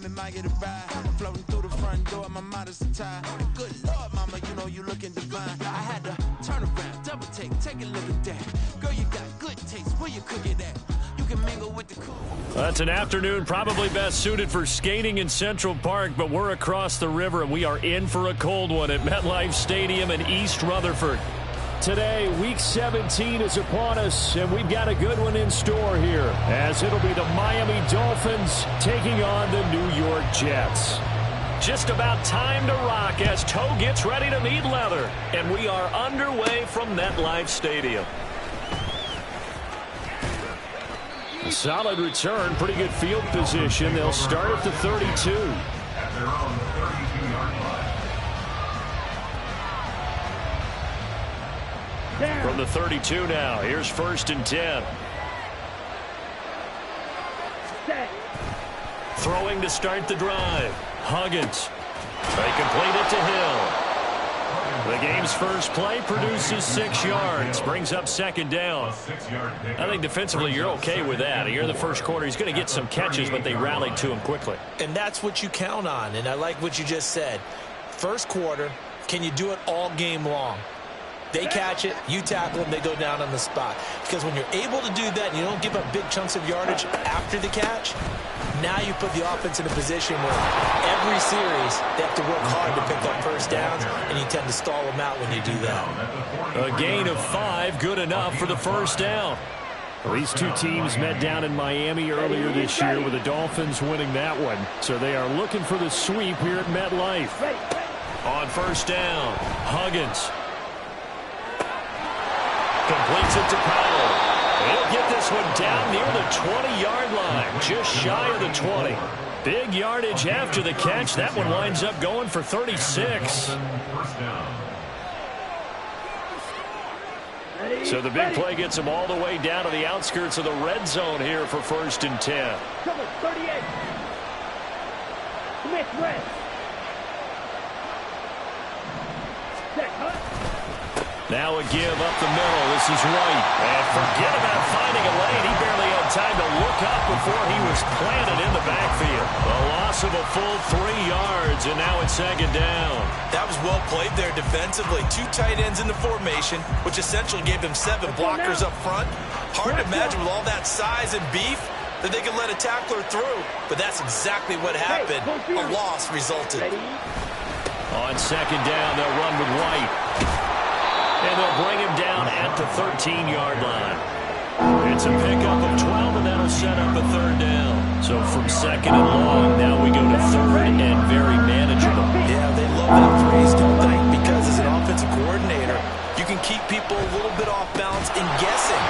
driving, might get a ride. Floating through the front door, my modest attire. Good Lord, mama, you know you looking divine. I had to turn around, double take a look at that. Girl, you got good taste, where you cook it at? You can mingle with the cool. That's an afternoon probably best suited for skating in Central Park, but we're across the river and we are in for a cold one at MetLife Stadium in East Rutherford. Today, Week 17 is upon us, and we've got a good one in store here, as it'll be the Miami Dolphins taking on the New York Jets. Just about time to rock as toe gets ready to meet leather, and we are underway from MetLife Stadium. A solid return, pretty good field position. They'll start at the 32. From the 32 now, here's 1st and 10. Throwing to start the drive. Huggins. They complete it to Hill. The game's first play produces 6 yards. Brings up 2nd down. I think defensively you're okay with that. Here in the first quarter, he's going to get some catches, but they rallied to him quickly. And that's what you count on, and I like what you just said. First quarter, can you do it all game long? They catch it, you tackle them, they go down on the spot. Because when you're able to do that and you don't give up big chunks of yardage after the catch, now you put the offense in a position where every series they have to work hard to pick up first downs, and you tend to stall them out when you do that. A gain of 5, good enough for the first down. Well, these two teams met down in Miami earlier this year with the Dolphins winning that one. So they are looking for the sweep here at MetLife. On first down, Huggins. Completes it to Powell. He'll get this one down near the 20-yard line, just shy of the 20. Big yardage after the catch. That one winds up going for 36. So the big play gets him all the way down to the outskirts of the red zone here for 1st and 10. 38. Smith red. Now a give up the middle. This is White. And forget about finding a lane. He barely had time to look up before he was planted in the backfield. A loss of a full 3 yards, and now it's 2nd down. That was well played there defensively. 2 tight ends in the formation, which essentially gave him 7 blockers up front. Hard to imagine with all that size and beef that they could let a tackler through. But that's exactly what happened. A loss resulted. On 2nd down, they'll run with White. And they'll bring him down at the 13-yard line. It's a pickup of 12, and that'll set up a 3rd down. So from 2nd and long, now we go to 3rd and very manageable. Yeah, they love that phrase, don't they? Because as an offensive coordinator, you can keep people a little bit off balance and guessing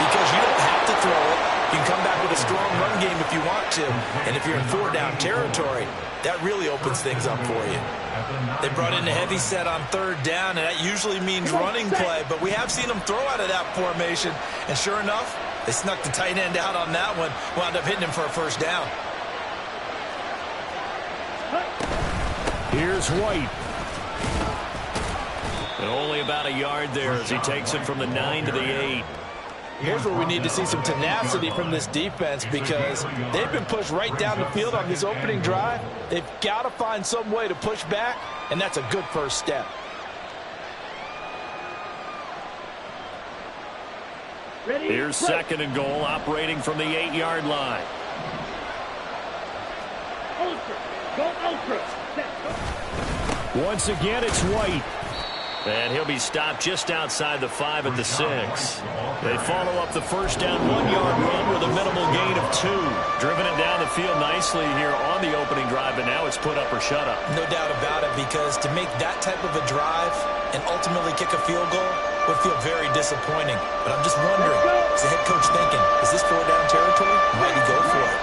because you don't have to throw it. You can come back with a strong run game if you want to. And if you're in 4-down territory, that really opens things up for you. They brought in a heavy set on 3rd down, and that usually means running play. But we have seen them throw out of that formation. And sure enough, they snuck the tight end out on that one. Wound up hitting him for a 1st down. Here's White. And only about a yard there as he takes it from the 9 to the 8. Here's where we need to see some tenacity from this defense because they've been pushed right down the field on this opening drive. They've got to find some way to push back, and that's a good first step. Here's 2nd and goal, operating from the 8-yard line. Once again, it's White. And he'll be stopped just outside the 5 at the 6. They follow up the first down 1-yard run with a minimal gain of 2. Driven it down the field nicely here on the opening drive, but now it's put up or shut up. No doubt about it, because to make that type of a drive and ultimately kick a field goal would feel very disappointing. But I'm just wondering, is the head coach thinking, is this 4-down territory? Might he go for it?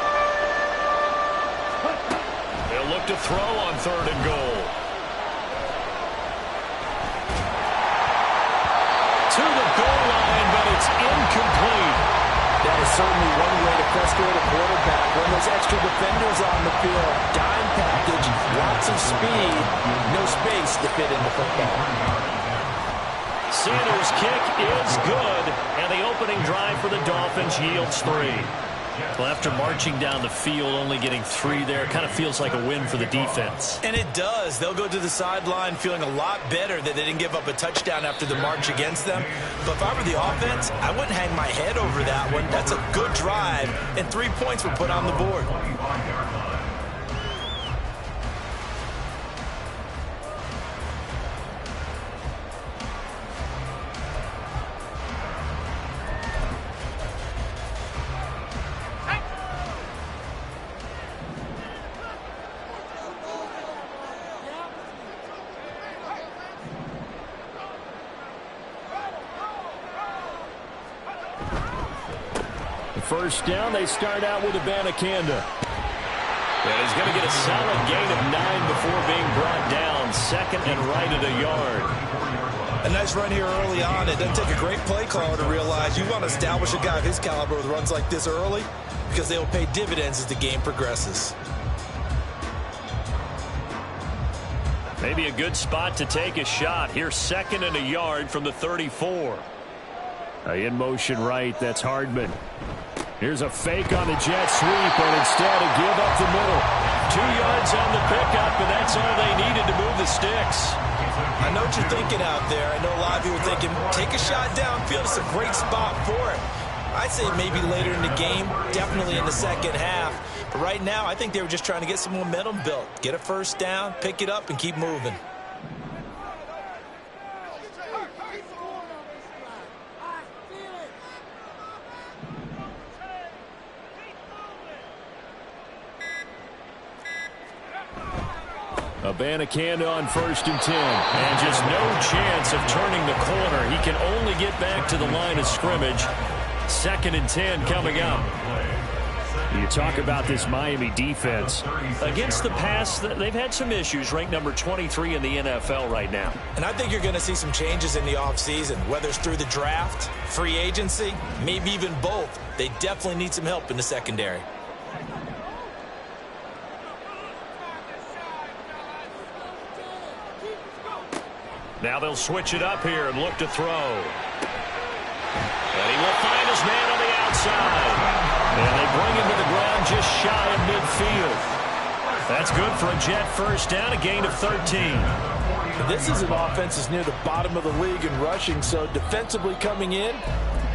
They'll look to throw on 3rd and goal. To the goal line, but it's incomplete. That is certainly one way to frustrate a quarterback. When there's extra defenders on the field, dime package, lots of speed, no space to fit in the football. Sanders' kick is good, and the opening drive for the Dolphins yields 3. Well, after marching down the field, only getting 3 there, kind of feels like a win for the defense. And it does. They'll go to the sideline feeling a lot better that they didn't give up a touchdown after the march against them. But if I were the offense, I wouldn't hang my head over that one. That's a good drive, and 3 points were put on the board. First down, they start out with Abanikanda. And he's going to get a solid gain of 9 before being brought down. 2nd and right at a yard. A nice run here early on. It doesn't take a great play caller to realize you want to establish a guy of his caliber with runs like this early because they will pay dividends as the game progresses. Maybe a good spot to take a shot. Here's 2nd and a yard from the 34. In motion right, that's Hardman. Here's a fake on the jet sweep, and instead a give up the middle. 2 yards on the pickup, and that's all they needed to move the sticks. I know what you're thinking out there. I know a lot of you are thinking, take a shot downfield. It's a great spot for it. I'd say maybe later in the game, definitely in the second half. But right now, I think they were just trying to get some momentum built. Get a first down, pick it up, and keep moving. Abanikanda on 1st and 10. And just no chance of turning the corner. He can only get back to the line of scrimmage. 2nd and 10 coming up. You talk about this Miami defense. Against the pass, they've had some issues. Ranked number 23 in the NFL right now. And I think you're going to see some changes in the offseason, whether it's through the draft, free agency, maybe even both. They definitely need some help in the secondary. Now they'll switch it up here and look to throw. And he will find his man on the outside. And they bring him to the ground just shy of midfield. That's good for a Jet first down, a gain of 13. This is an offense that's near the bottom of the league in rushing, so defensively coming in,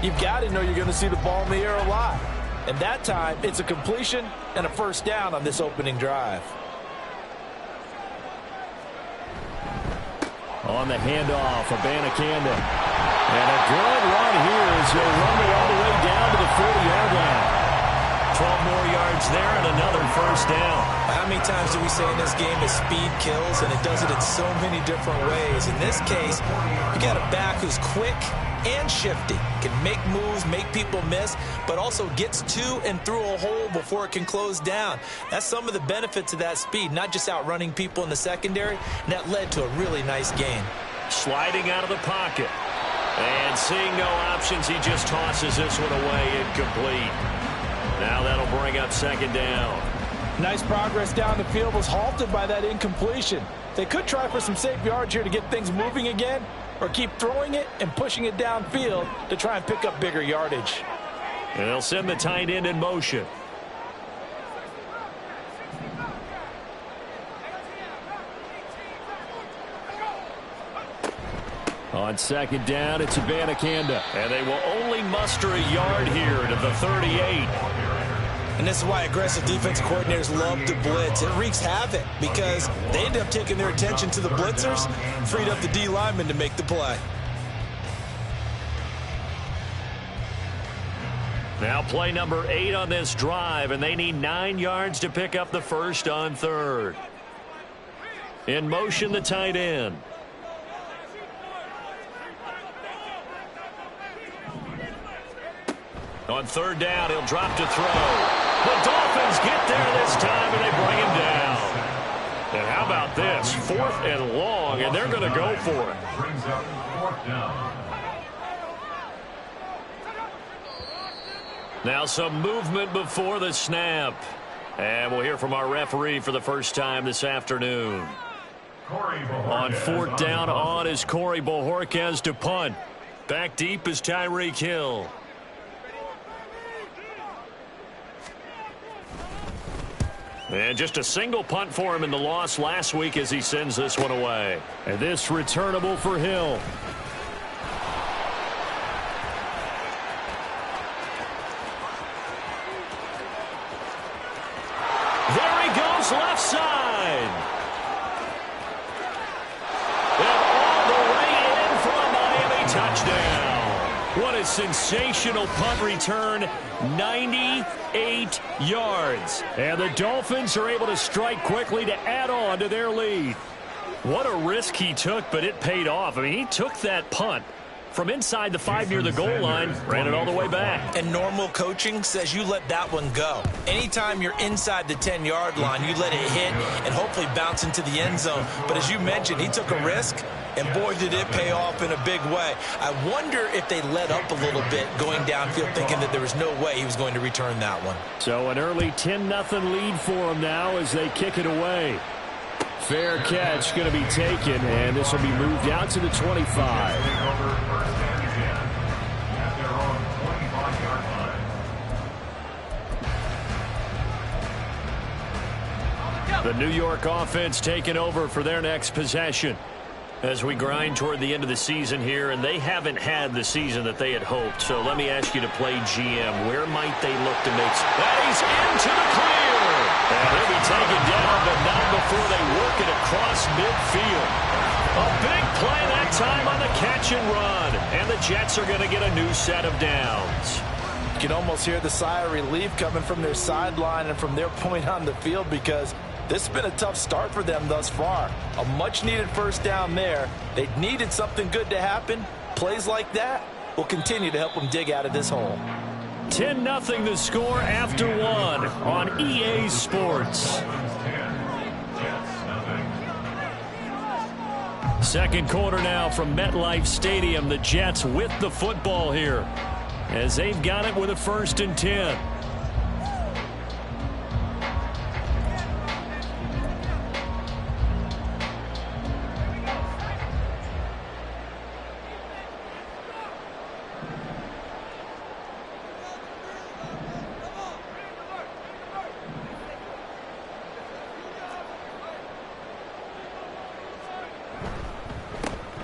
you've got to know you're going to see the ball in the air a lot. And that time, it's a completion and a first down on this opening drive. On the handoff, Abanikanda. And a good run here as he'll run it all the way down to the 40-yard line. 12 more yards there and another first down. How many times do we say in this game that speed kills, and it does it in so many different ways? In this case, you got a back who's quick and shifty, can make moves, make people miss, but also gets to and through a hole before it can close down. That's some of the benefits of that speed, not just outrunning people in the secondary, and that led to a really nice gain. Sliding out of the pocket. And seeing no options, he just tosses this one away incomplete. Now that'll bring up 2nd down. Nice progress down the field, was halted by that incompletion. They could try for some safe yards here to get things moving again, or keep throwing it and pushing it downfield to try and pick up bigger yardage. And they'll send the tight end in motion. On 2nd down, it's Abanikanda. And they will only muster a yard here to the 38. And this is why aggressive defensive coordinators love to blitz. It wreaks havoc because they end up taking their attention to the blitzers, freed up the D lineman to make the play. Now play number 8 on this drive, and they need 9 yards to pick up the first on 3rd. In motion, the tight end. On 3rd down, he'll drop to throw. The Dolphins get there this time, and they bring him down. And how about this? 4th and long, and they're going to go for it. Brings up 4th down. Now some movement before the snap. And we'll hear from our referee for the first time this afternoon. On 4th down, on is Corey Bojorquez to punt. Back deep is Tyreek Hill. And just a single punt for him in the loss last week as he sends this one away. And this returnable for Hill. There he goes, left side. And all the way in for a Miami touchdown. What a sensational punt return. 98 yards. And the Dolphins are able to strike quickly to add on to their lead. What a risk he took, but it paid off. I mean, he took that punt from inside the 5 near the goal line, ran it all the way back. And normal coaching says you let that one go. Anytime you're inside the 10-yard line, you let it hit and hopefully bounce into the end zone. But as you mentioned, he took a risk, and boy, did it pay off in a big way. I wonder if they let up a little bit going downfield, thinking that there was no way he was going to return that one. So an early 10-0 lead for them now as they kick it away. Fair catch going to be taken, and this will be moved out to the 25. The New York offense taking over for their next possession as we grind toward the end of the season here, and they haven't had the season that they had hoped. So let me ask you to play GM. Where might they look to make? That he's into the clear. And he'll be taken down, but not before they work it across midfield. A big play that time on the catch and run, and the Jets are going to get a new set of downs. You can almost hear the sigh of relief coming from their sideline and from their point on the field, because this has been a tough start for them thus far. A much-needed first down there. They needed something good to happen. Plays like that will continue to help them dig out of this hole. 10-0 the score after one on EA Sports. Second quarter now from MetLife Stadium. The Jets with the football here as they've got it with a 1st and 10.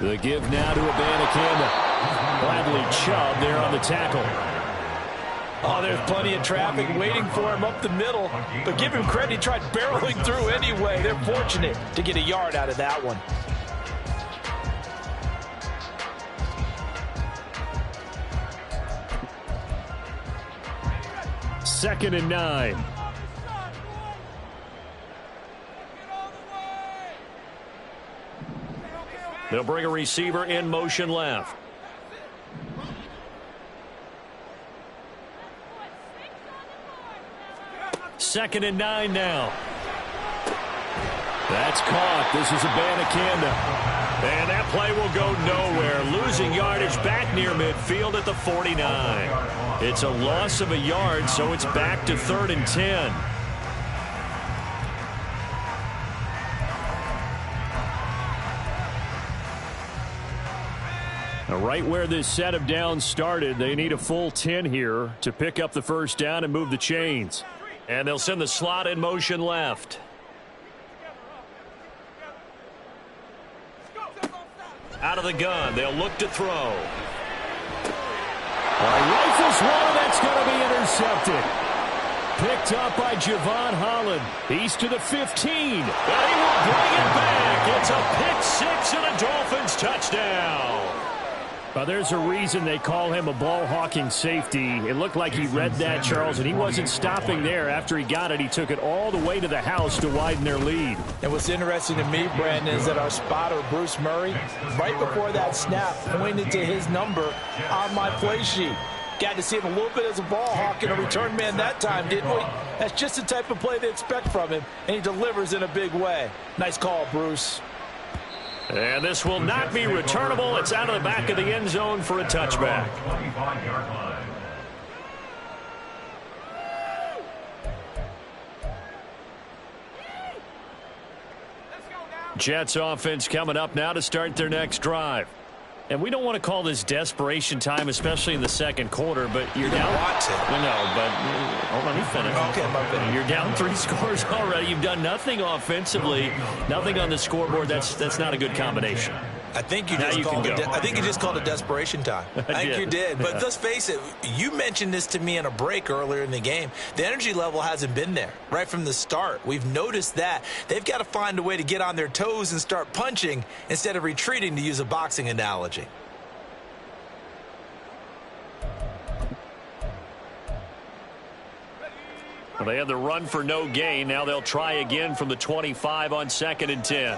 The give now to Abanikanda. Bradley Chubb there on the tackle. Oh, there's plenty of traffic waiting for him up the middle. But give him credit, he tried barreling through anyway. They're fortunate to get a yard out of that one. Second and 9. They'll bring a receiver in motion left. Second and 9 now. That's caught. This is Abanikanda. And that play will go nowhere. Losing yardage back near midfield at the 49. It's a loss of a yard, so it's back to 3rd and 10. Right where this set of downs started, they need a full 10 here to pick up the first down and move the chains. And they'll send the slot in motion left. Out of the gun, they'll look to throw. Rifles one, that's going to be intercepted. Picked up by Javon Holland. He's to the 15. And he will bring it back. It's a pick six and a Dolphins touchdown. There's a reason they call him a ball-hawking safety. It looked like he read that, Charles, and he wasn't stopping there. After he got it, he took it all the way to the house to widen their lead. And what's interesting to me, Brandon, is that our spotter, Bruce Murray, right before that snap, pointed to his number on my play sheet. Got to see him a little bit as a ball hawk and a return man that time, didn't we? That's just the type of play they expect from him, and he delivers in a big way. Nice call, Bruce. And this will not be returnable. It's out of the back of the end zone for a touchback. Jets offense coming up now to start their next drive. And we don't want to call this desperation time, especially in the second quarter, but you're down. Want to. No, but hold on, let me finish. Okay, my bad. You're down 3 scores already. You've done nothing offensively, nothing on the scoreboard. That's not a good combination. I think you just called it desperation time. I think you did. But let's face it, you mentioned this to me in a break earlier in the game. The energy level hasn't been there right from the start. We've noticed that. They've got to find a way to get on their toes and start punching instead of retreating, to use a boxing analogy. Well, they had the run for no gain. Now they'll try again from the 25 on 2nd and 10.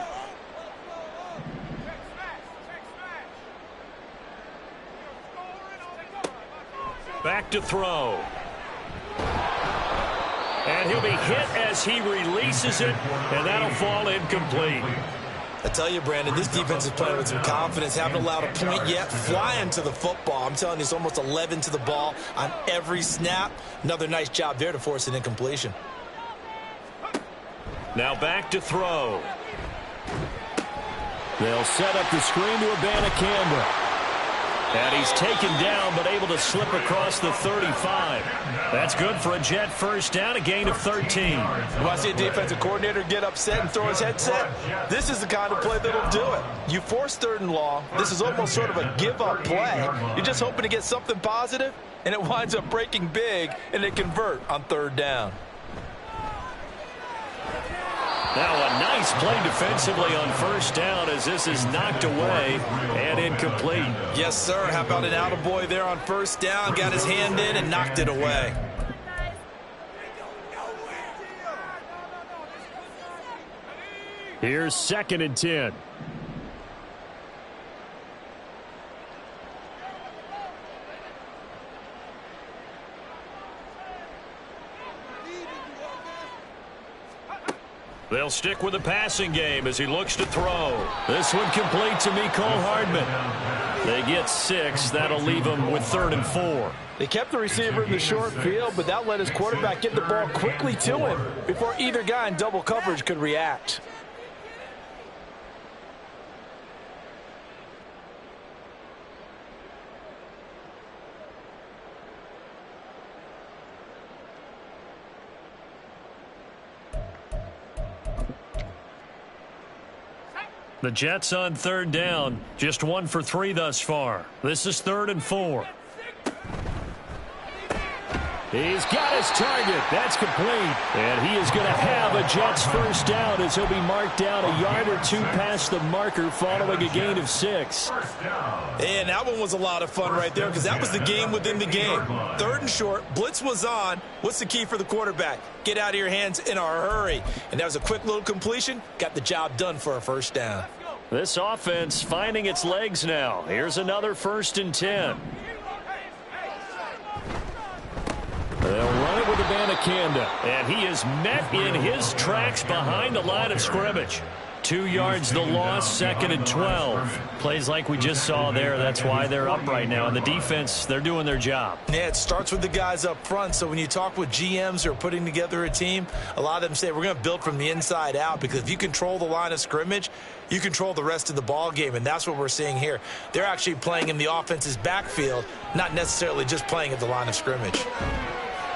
Back to throw. And he'll be hit as he releases it, and that'll fall incomplete. I tell you, Brandon, this defense is playing with some confidence. Haven't allowed a point yet. Flying to the football. I'm telling you, it's almost 11 to the ball on every snap. Another nice job there to force an incompletion. Now back to throw. They'll set up the screen to Abanikanda. And he's taken down, but able to slip across the 35. That's good for a Jet first down, a gain of 13. You want to see a defensive coordinator get upset and throw his headset? This is the kind of play that'll do it. You force 3rd and long. This is almost sort of a give-up play. You're just hoping to get something positive, and it winds up breaking big, and they convert on 3rd down. Now a nice play defensively on 1st down as this is knocked away and incomplete. Yes, sir. How about an attaboy there on 1st down? Got his hand in and knocked it away. Here's 2nd and 10. They'll stick with the passing game as he looks to throw. This one complete to Mecole Hardman. They get 6. That'll leave them with 3rd and 4. They kept the receiver in the short field, but that let his quarterback get the ball quickly to him before either guy in double coverage could react. The Jets on 3rd down, just 1 for 3 thus far. This is 3rd and 4. He's got his target. That's complete. And he is going to have a Jets first down as he'll be marked down a yard or 2 past the marker following a gain of 6. And that one was a lot of fun right there because that was the game within the game. 3rd and short. Blitz was on. What's the key for the quarterback? Get out of your hands in a hurry. And that was a quick little completion. Got the job done for a first down. This offense finding its legs now. Here's another 1st and 10. They'll run it with Abanikanda, and he is met in his tracks behind the line of scrimmage. 2 yards the loss, 2nd and 12. Plays like we just saw there. That's why they're up right now. And the defense, they're doing their job. Yeah, it starts with the guys up front. So when you talk with GMs who are putting together a team, a lot of them say we're going to build from the inside out because if you control the line of scrimmage, you control the rest of the ball game, and that's what we're seeing here. They're actually playing in the offense's backfield, not necessarily just playing at the line of scrimmage.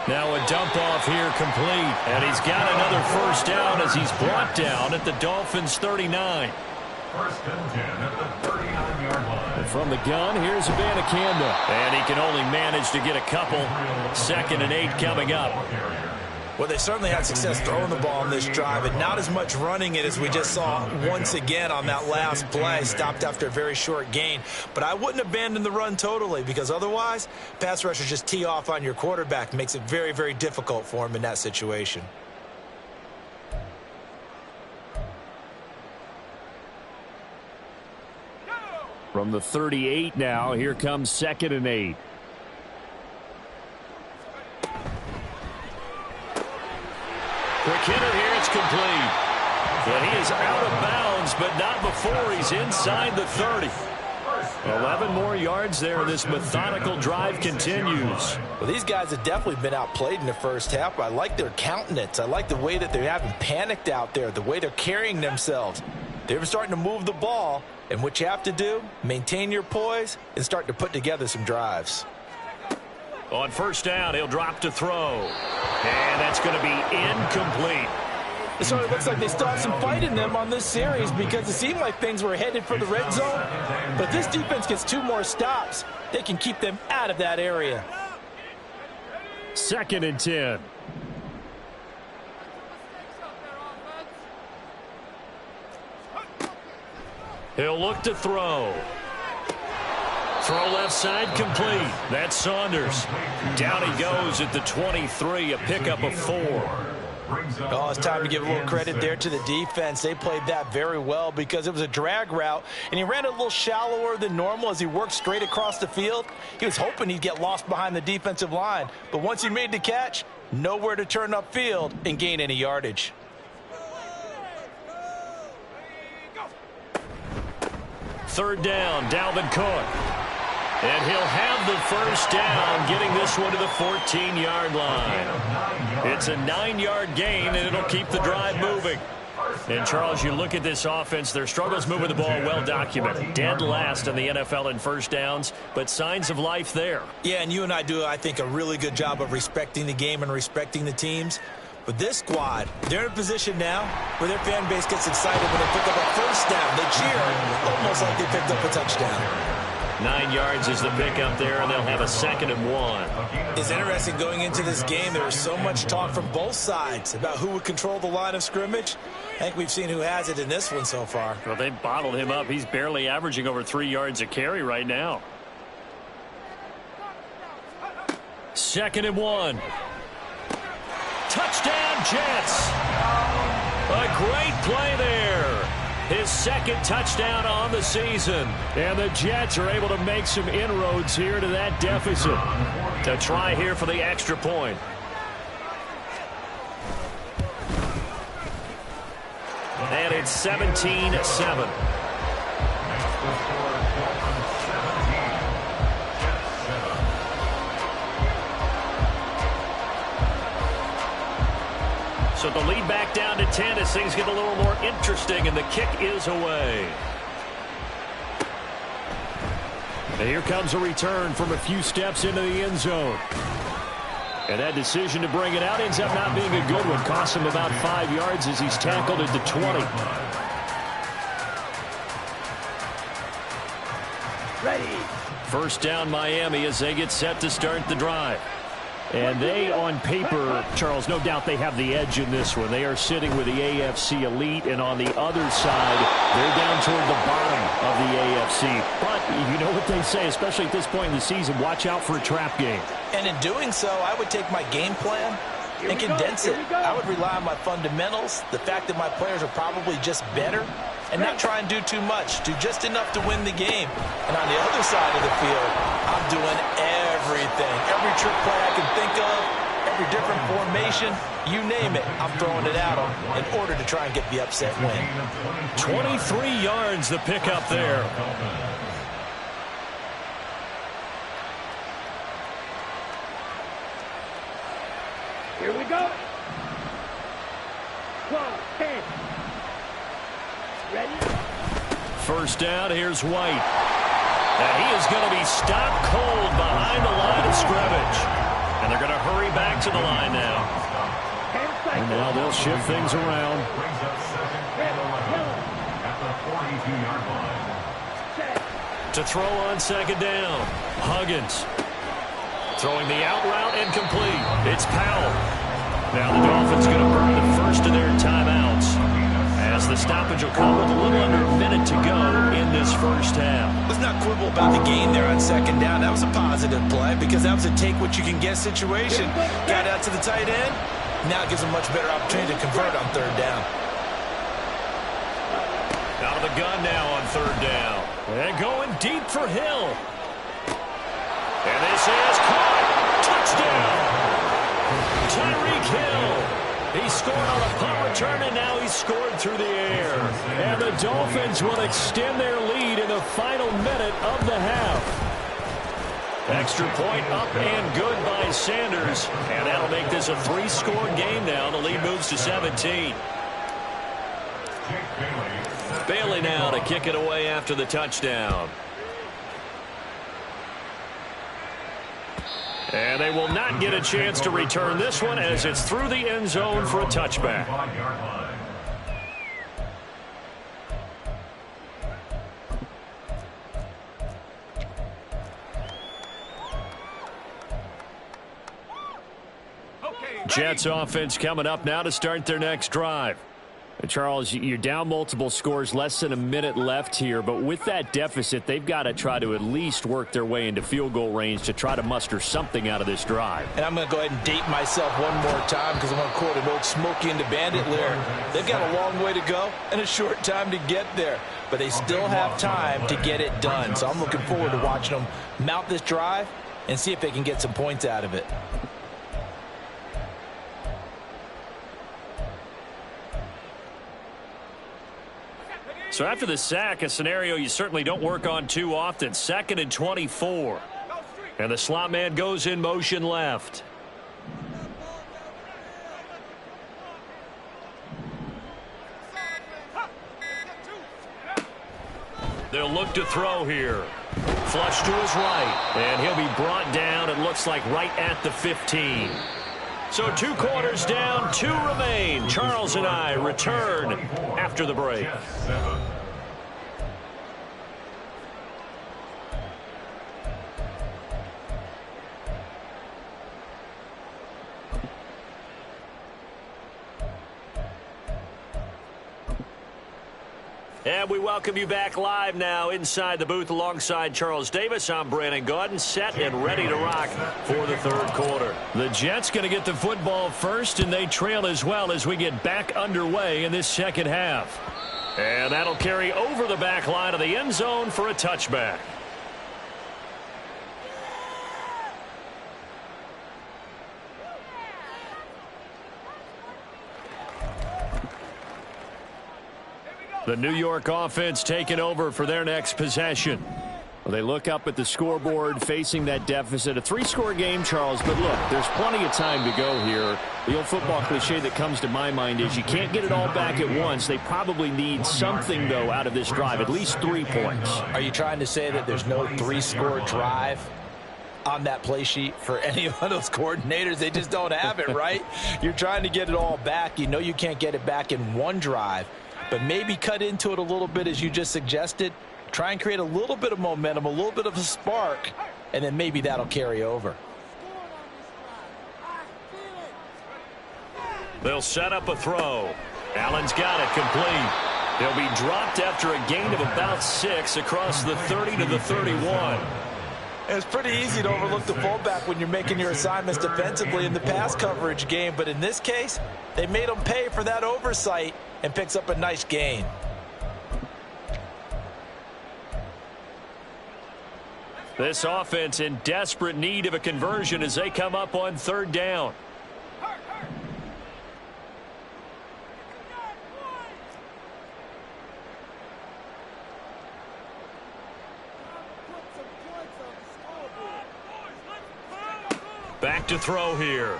Now a dump off here complete, and he's got another first down as he's brought down at the Dolphins' 39. 1st and 10 at the 39-yard line. And from the gun, here's Abanikanda, and he can only manage to get a couple. 2nd and 8 coming up. Well, they certainly had success throwing the ball on this drive, and not as much running it as we just saw once again on that last play. Stopped after a very short gain. But I wouldn't abandon the run totally because otherwise, pass rushers just tee off on your quarterback. Makes it very, very difficult for him in that situation. From the 38 now, here comes 2nd and 8. Quick hitter here, it's complete. And he is out of bounds, but not before he's inside the 30. 11 more yards there. This methodical drive continues. Well, these guys have definitely been outplayed in the first half. I like their countenance. I like the way that they haven't panicked out there, the way they're carrying themselves. They're starting to move the ball, and what you have to do, maintain your poise and start to put together some drives. On first down, he'll drop to throw. And that's going to be incomplete. So it looks like they still have some fight in them on this series because it seemed like things were headed for the red zone. But if this defense gets 2 more stops, they can keep them out of that area. 2nd and 10. He'll look to throw. Throw left side complete. That's Saunders. Down he goes at the 23, a pickup of 4. Oh, it's time to give a little credit there to the defense. They played that very well because it was a drag route, and he ran a little shallower than normal as he worked straight across the field. He was hoping he'd get lost behind the defensive line, but once he made the catch, nowhere to turn upfield and gain any yardage. Third down, Dalvin Cook. And he'll have the first down, getting this one to the 14-yard line. It's a 9-yard gain, and it'll keep the drive moving. And, Charles, you look at this offense, their struggles moving the ball well documented. Dead last in the NFL in first downs, but signs of life there. Yeah, and you and I do, I think, a really good job of respecting the game and respecting the teams. But this squad, they're in a position now where their fan base gets excited when they pick up a first down. They cheer almost like they picked up a touchdown. 9 yards is the pickup there, and they'll have a 2nd and 1. It's interesting going into this game. There was so much talk from both sides about who would control the line of scrimmage. I think we've seen who has it in this one so far. Well, they've bottled him up. He's barely averaging over 3 yards a carry right now. 2nd and 1. Touchdown, Jets. A great play there. His 2nd touchdown on the season. And the Jets are able to make some inroads here to that deficit. To try here for the extra point. And it's 17-7. So the lead back down to 10 as things get a little more interesting, and the kick is away. And here comes a return from a few steps into the end zone. And that decision to bring it out ends up not being a good one. Costs him about 5 yards as he's tackled at the 20. Ready. First down Miami as they get set to start the drive. And they, on paper, Charles, no doubt they have the edge in this one. They are sitting with the AFC elite, and on the other side, they're down toward the bottom of the AFC. But you know what they say, especially at this point in the season, watch out for a trap game. And in doing so, I would take my game plan and condense it. I would rely on my fundamentals, the fact that my players are probably just better, and not try and do too much, do just enough to win the game. And on the other side of the field, I'm doing everything. Every trick play I can think of, every different formation, you name it, I'm throwing it at them in order to try and get the upset win. 23 yards the pickup there. Here we go. 12, 10. Ready? First down, here's White. And he is going to be stopped cold behind the line of scrimmage. And they're going to hurry back to the line now. 10 seconds. And now they'll shift things around. Brings up 2nd and 11 at the 42-yard line. Set. To throw on 2nd down, Huggins. Throwing the out route and complete. It's Powell. Now the Dolphins going to burn the first of their timeouts, as the stoppage will come with a little under a minute to go in this first half. Let's not quibble about the gain there on 2nd down. That was a positive play because that was a take-what-you-can-get situation. Got out to the tight end. Now it gives a much better opportunity to convert on 3rd down. Out of the gun now on 3rd down. And going deep for Hill. And this is caught. Touchdown. Tyreek Hill. He scored on a punt return, and now he's scored through the air. And the Dolphins will extend their lead in the final minute of the half. Extra point up and good by Sanders. And that'll make this a 3-score game now. The lead moves to 17. Jake Bailey Bailey now to kick it away after the touchdown. And they will not get a chance to return this one as it's through the end zone for a touchback. Jets offense coming up now to start their next drive. Charles, you're down multiple scores, less than a minute left here, but with that deficit, they've got to try to at least work their way into field goal range to try to muster something out of this drive. And I'm going to go ahead and date myself one more time because I'm going to quote an old Smokey and the Bandit lyric. They've got a long way to go and a short time to get there, but they still have time to get it done. So I'm looking forward to watching them mount this drive and see if they can get some points out of it. So after the sack, a scenario you certainly don't work on too often. 2nd and 24. And the slot man goes in motion left. They'll look to throw here. Flush to his right. And he'll be brought down, it looks like, right at the 15. So 2 quarters down, 2 remain. Charles and I return after the break. And we welcome you back live now inside the booth alongside Charles Davis. I'm Brandon Gaudin, set and ready to rock for the 3rd quarter. The Jets going to get the football first, and they trail as well as we get back underway in this second half. And that'll carry over the back line of the end zone for a touchback. The New York offense taking over for their next possession. Well, they look up at the scoreboard facing that deficit. A 3-score game, Charles, but look, there's plenty of time to go here. The old football cliche that comes to my mind is you can't get it all back at once. They probably need something, though, out of this drive, at least 3 points. Are you trying to say that there's no 3-score drive on that play sheet for any of those coordinators? They just don't have it, right? You're trying to get it all back. You know you can't get it back in one drive. But maybe cut into it a little bit as you just suggested. Try and create a little bit of momentum, a little bit of a spark, and then maybe that'll carry over. They'll set up a throw. Allen's got it complete. He'll be dropped after a gain of about 6 across the 30 to the 31. It's pretty easy to overlook the fullback when you're making your assignments defensively in the pass coverage game. But in this case, they made him pay for that oversight and picks up a nice gain. This offense in desperate need of a conversion as they come up on 3rd down. Back to throw here.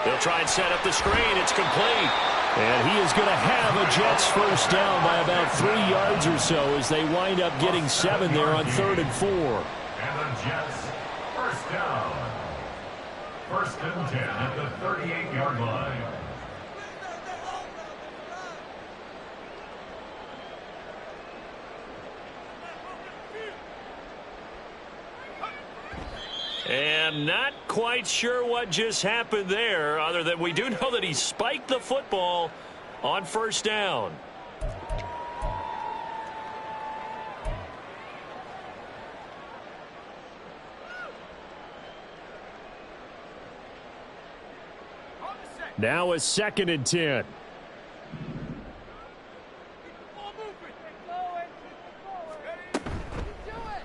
They'll try and set up the screen. It's complete. And he is going to have a Jets first down by about 3 yards or so as they wind up getting 7 there on 3rd and 4. And the Jets first down. 1st and 10 at the 38-yard line. And not quite sure what just happened there, other than we do know that he spiked the football on 1st down. Now a 2nd and 10.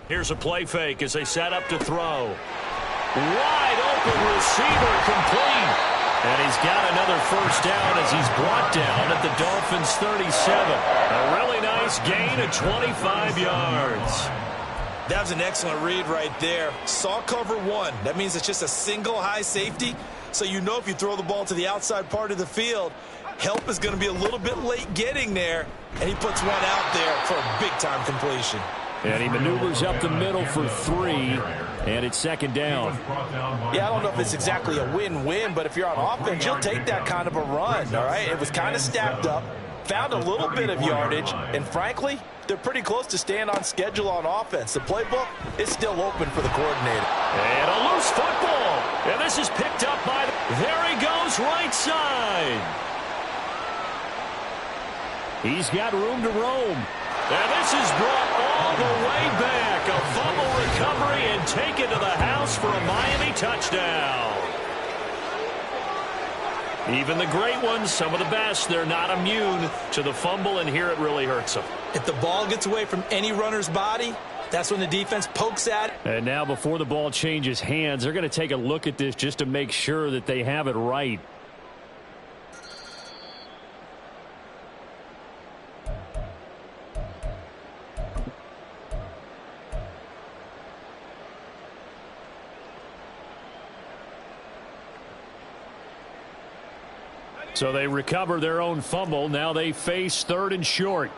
Here's a play fake as they set up to throw. Wide open receiver complete. And he's got another first down as he's brought down at the Dolphins' 37. A really nice gain of 25 yards. That was an excellent read right there. Saw cover 1. That means it's just a single high safety. So you know if you throw the ball to the outside part of the field, Help is going to be a little bit late getting there, and he puts one out there for a big-time completion. And he maneuvers up the middle for 3, and it's second down. Yeah, I don't know if it's exactly a win-win, but if you're on offense, you'll take that kind of a run, all right? It was kind of stacked up, found a little bit of yardage, and frankly, they're pretty close to staying on schedule on offense. The playbook is still open for the coordinator. And a loose football. And this is picked up by there he goes, right side. He's got room to roam. And this is brought all the way back. A fumble recovery and taken to the house for a Miami touchdown. Even the great ones, some of the best, they're not immune to the fumble, and here it really hurts them. If the ball gets away from any runner's body, that's when the defense pokes at it. And now before the ball changes hands, they're going to take a look at this just to make sure that they have it right. So they recover their own fumble. Now they face 3rd and short.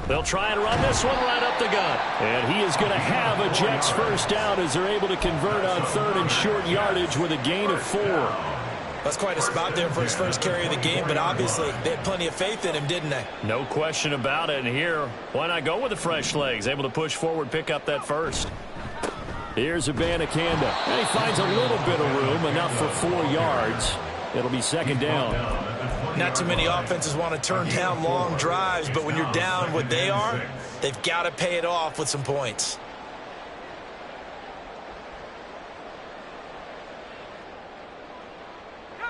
They'll try and run this one right up the gut. And he is going to have a Jets first down as they're able to convert on 3rd and short yardage with a gain of 4. That's quite a spot there for his first carry of the game, but obviously they had plenty of faith in him, didn't they? No question about it. And here, why not go with the fresh legs? Able to push forward, pick up that first. Here's Abanikanda. And he finds a little bit of room, enough for 4 yards. It'll be second down. Not too many offenses want to turn down long drives, but when you're down what they are, they've got to pay it off with some points.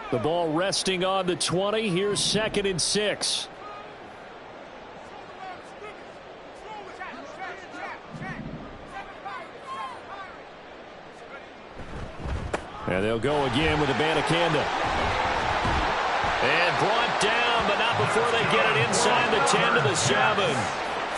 The ball resting on the 20. Here's 2nd and 6. And they'll go again with Abanikanda. And brought down, but not before they get it inside the 10 to the 7.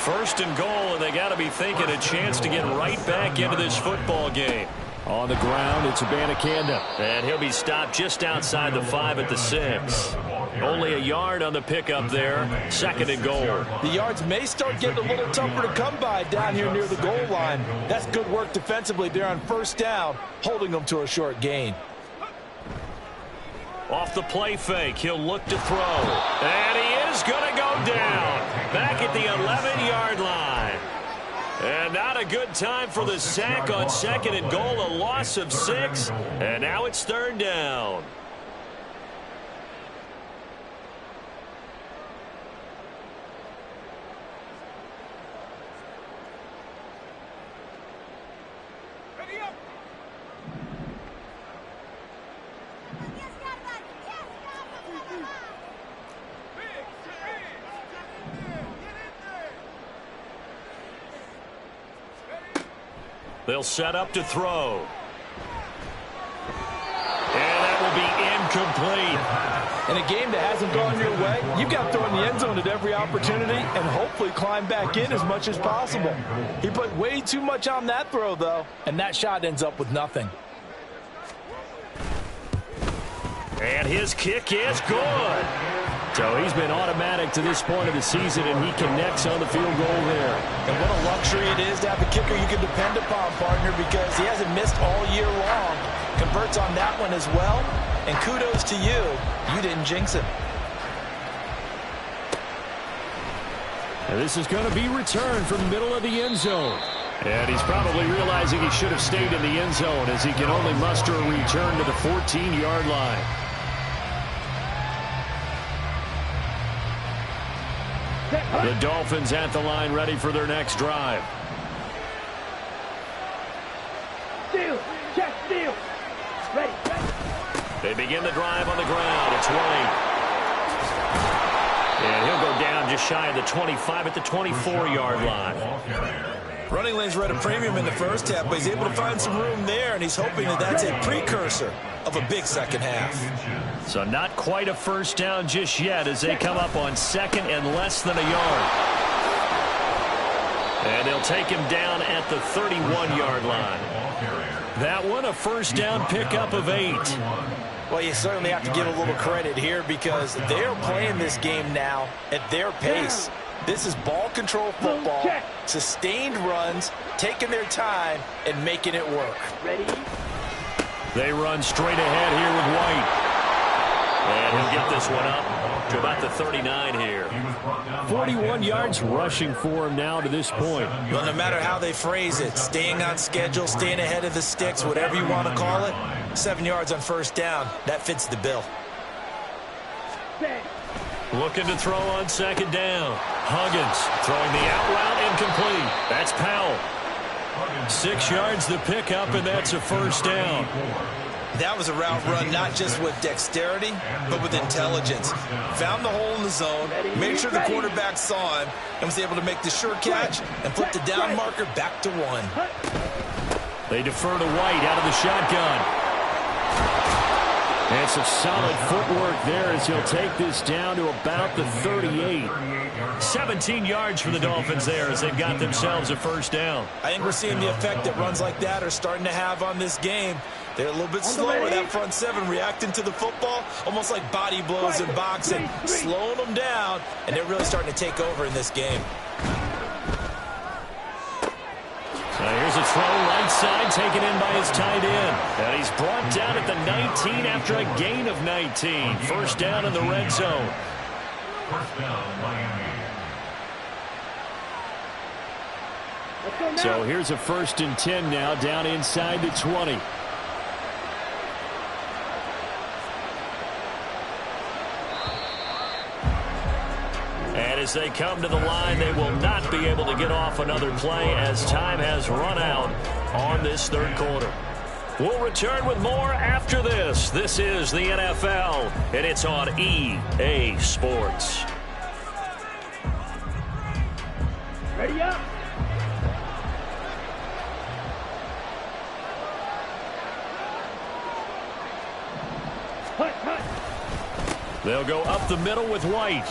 1st and goal, and they got to be thinking a chance to get right back into this football game. On the ground, it's Abanikanda. And he'll be stopped just outside the 5 at the 6. Only a yard on the pickup there. 2nd and goal. The yards may start getting a little tougher to come by down here near the goal line. That's good work defensively there on 1st down, holding them to a short gain. Off the play fake, he'll look to throw. And he is going to go down. Back at the 11-yard line. And not a good time for the sack on 2nd and goal. A loss of 6. And now it's 3rd down. They'll set up to throw. And that will be incomplete. In a game that hasn't gone your way, you've got to throw in the end zone at every opportunity and hopefully climb back in as much as possible. He put way too much on that throw, though, and that shot ends up with nothing. And his kick is good. So he's been automatic to this point of the season, and he connects on the field goal there. And what a luxury it is to have a kicker you can depend upon, partner, because he hasn't missed all year long. Converts on that one as well. And kudos to you. You didn't jinx him. And this is going to be returned from the middle of the end zone. And he's probably realizing he should have stayed in the end zone as he can only muster a return to the 14-yard line. The Dolphins at the line, ready for their next drive. Steal, check, steal. Ready. They begin the drive on the ground at 20. And he'll go down just shy of the 25 at the 24-yard line. Running lanes were at a premium in the first half, but he's able to find some room there, and he's hoping that that's a precursor of a big second half. So not quite a first down just yet as they come up on 2nd and less than a yard. And they'll take him down at the 31-yard line. That one a first down pickup of 8. Well, you certainly have to give a little credit here because they're playing this game now at their pace. This is ball control football, sustained runs, taking their time, and making it work. Ready? They run straight ahead here with White. And he'll get this one up to about the 39 here. 41 yards rushing for him now to this point. Well, no matter how they phrase it, staying on schedule, staying ahead of the sticks, whatever you want to call it, 7 yards on first down, that fits the bill. Looking to throw on second down. Huggins throwing the out route incomplete. That's Powell. 6 yards the pickup, and that's a first down. That was a route run not just with dexterity, but with intelligence. Found the hole in the zone, made sure the quarterback saw him, and was able to make the sure catch and flip the down marker back to 1. They defer to White out of the shotgun. And some solid footwork there as he'll take this down to about the 38. 17 yards for the Dolphins there as they've got themselves a first down. I think we're seeing the effect that runs like that are starting to have on this game. They're a little bit slower, that front seven, reacting to the football, almost like body blows in boxing, slowing them down, and they're really starting to take over in this game. So here's a throw right side taken in by his tight end. And he's brought down at the 19 after a gain of 19. First down in the red zone. First down, Miami. So here's a 1st and 10 now down inside the 20. And as they come to the line, they will not be able to get off another play as time has run out on this third quarter. We'll return with more after this. This is the NFL, and it's on EA Sports. Ready up. They'll go up the middle with White.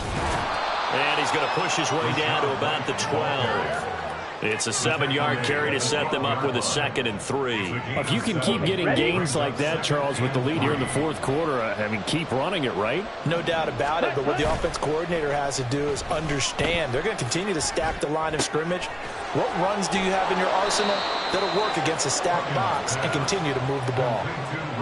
And he's going to push his way down to about the 12. It's a 7-yard carry to set them up with a 2nd and 3. If you can keep getting gains like that, Charles, with the lead here in the fourth quarter, I mean, keep running it, right? No doubt about it, but what the offense coordinator has to do is understand. They're going to continue to stack the line of scrimmage. What runs do you have in your arsenal that'll work against a stacked box and continue to move the ball?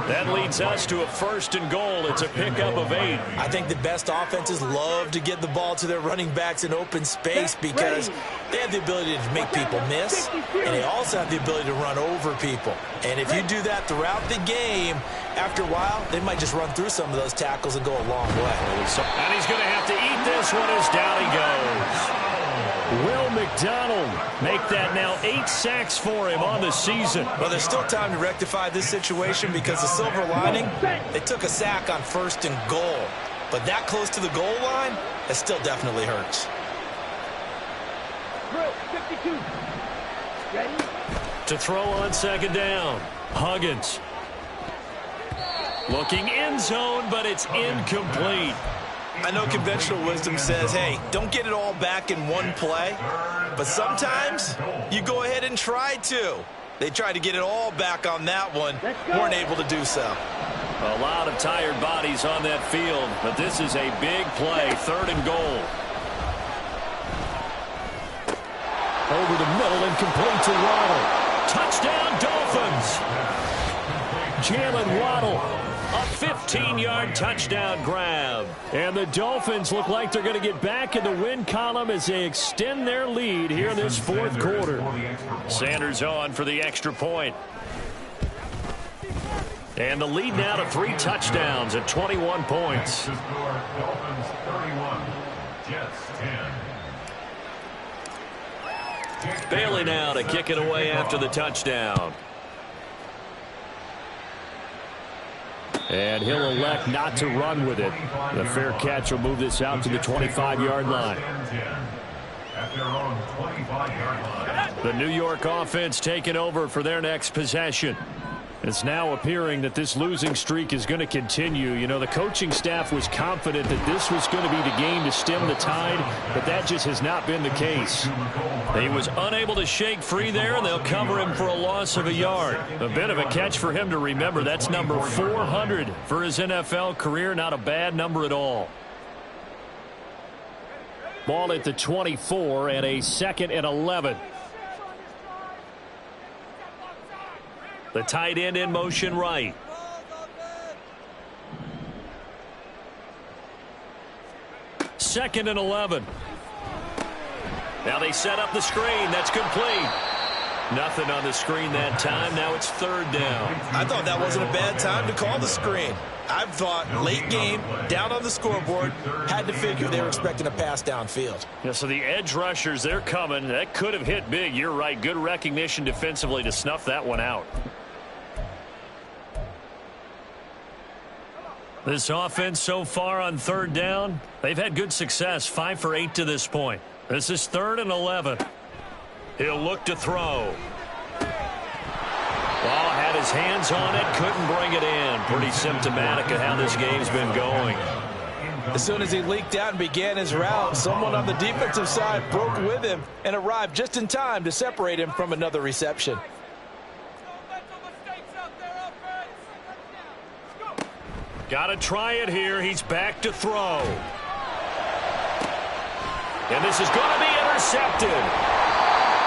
That leads us to a 1st and goal. It's a pickup of 8. I think the best offenses love to get the ball to their running backs in open space because they have the ability to make people miss, and they also have the ability to run over people. And if you do that throughout the game, after a while, they might just run through some of those tackles and go a long way. And he's going to have to eat this one as down he goes. Will McDonald make that now 8 sacks for him on the season. Well, there's still time to rectify this situation because the silver lining, they took a sack on 1st and goal. But that close to the goal line, that still definitely hurts. 52. Ready? To throw on 2nd down. Huggins. Looking end zone, but it's incomplete. I know conventional wisdom says, hey, don't get it all back in one play. But sometimes you go ahead and try to. They tried to get it all back on that one. Weren't able to do so. A lot of tired bodies on that field, but this is a big play. 3rd and goal. Over the middle and complete to Waddle. Touchdown, Dolphins. Jalen Waddle. A 15-yard touchdown grab. And the Dolphins look like they're going to get back in the win column as they extend their lead here in this fourth quarter. Sanders on for the extra point. And the lead now to 3 touchdowns at 21 points. Dolphins 31, Jets 10. Bailey now to kick it away after the touchdown. And he'll elect not to run with it. The fair catch will move this out to the 25-yard line. At their own 25-yard line. The New York offense taking over for their next possession. It's now appearing that this losing streak is going to continue. You know, the coaching staff was confident that this was going to be the game to stem the tide, but that just has not been the case. He was unable to shake free there, and they'll cover him for a loss of a yard. A bit of a catch for him to remember. That's number 400 for his NFL career. Not a bad number at all. Ball at the 24 and a 2nd and 11. The tight end in motion right. Second and 11. Now they set up the screen. That's complete. Nothing on the screen that time. Now it's 3rd down. I thought that wasn't a bad time to call the screen. I thought late game, down on the scoreboard, had to figure they were expecting a pass downfield. Yeah, so the edge rushers, they're coming. That could have hit big. You're right. Good recognition defensively to snuff that one out. This offense so far on 3rd down, they've had good success. 5 for 8 to this point. This is 3rd and 11. He'll look to throw. Well, had his hands on it, couldn't bring it in. Pretty symptomatic of how this game's been going. As soon as he leaked out and began his route, someone on the defensive side broke with him and arrived just in time to separate him from another reception. Got to try it here. He's back to throw. And this is going to be intercepted.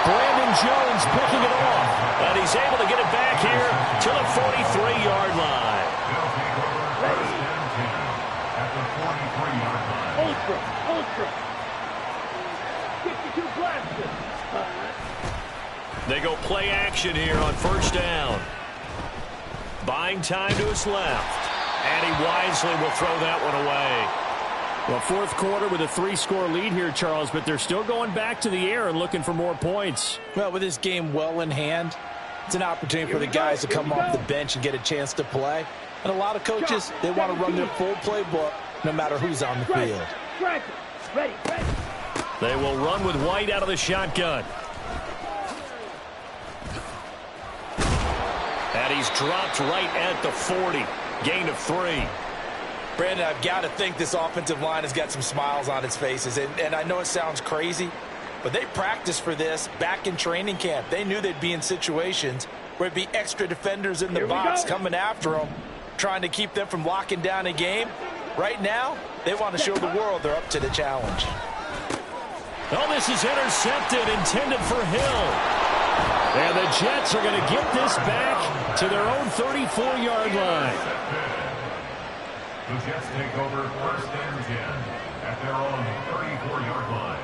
Brandon Jones picking it off. And he's able to get it back here to the 43-yard line. Ultra. 52 blaster. They go play action here on 1st down. Buying time to his left. And he wisely will throw that one away. Well, 4th quarter with a 3-score lead here, Charles, but they're still going back to the air and looking for more points. Well, with this game well in hand, it's an opportunity for the guys to come off the bench and get a chance to play. And a lot of coaches, they want to run their full playbook no matter who's on the field. Ready. They will run with White out of the shotgun. And he's dropped right at the 40. Gain of 3. Brandon, I've got to think this offensive line has got some smiles on its faces. And I know it sounds crazy, but they practiced for this back in training camp. They knew they'd be in situations where it'd be extra defenders in the box coming after them, trying to keep them from locking down a game. Right now, they want to show the world they're up to the challenge. Oh, this is intercepted, intended for Hill. And the Jets are going to get this back to their own 34-yard line. The Jets take over 1st and 10 at their own 34-yard line.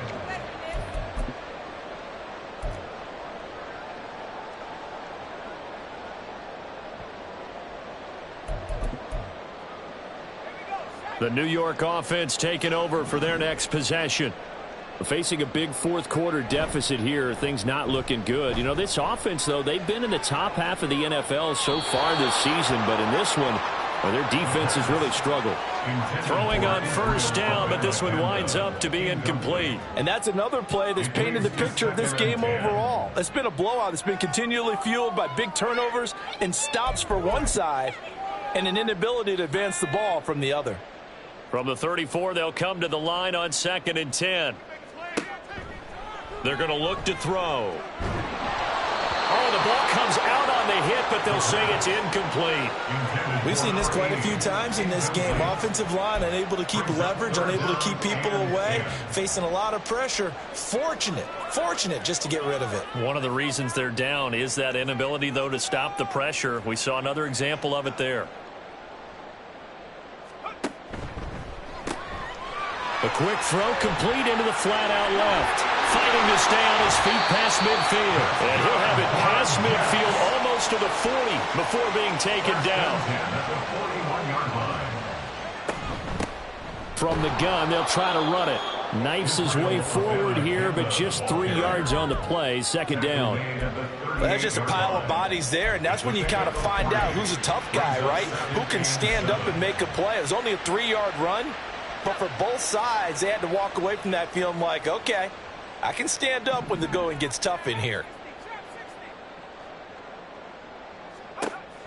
The New York offense taking over for their next possession. Facing a big 4th quarter deficit here, things not looking good. You know, this offense, though, they've been in the top half of the NFL so far this season, but in this one, well, their defense has really struggled. Throwing on 1st down, but this one winds up to be incomplete. And that's another play that's painted the picture of this game overall. It's been a blowout. It's been continually fueled by big turnovers and stops for one side and an inability to advance the ball from the other. From the 34, they'll come to the line on 2nd and 10. They're going to look to throw. Oh, the ball comes out on the hit, but they'll say it's incomplete. We've seen this quite a few times in this game. Offensive line unable to keep leverage, unable to keep people away, facing a lot of pressure. Fortunate just to get rid of it. One of the reasons they're down is that inability, though, to stop the pressure. We saw another example of it there. A quick throw complete into the flat out left. Fighting to stay on his feet past midfield. And he'll have it past midfield almost to the 40 before being taken down. From the gun, they'll try to run it. Knifes his way forward here, but just 3 yards on the play. 2nd down. Well, that's just a pile of bodies there, and that's when you kind of find out who's a tough guy, right? Who can stand up and make a play. It was only a 3-yard run. But for both sides, they had to walk away from that feeling like, okay, I can stand up when the going gets tough in here.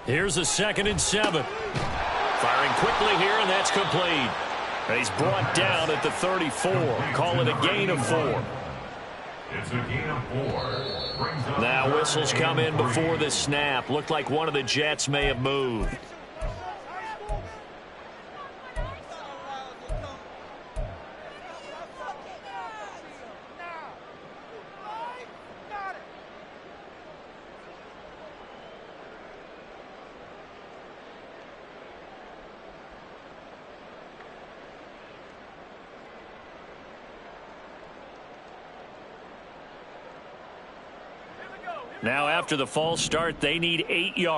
Here's a 2nd and 7. Firing quickly here, and that's complete. And he's brought down at the 34. Call it a gain of 4. It's a gain of 4. Now whistles come in before the snap. Looked like one of the Jets may have moved. Now after the false start, they need 8 yards.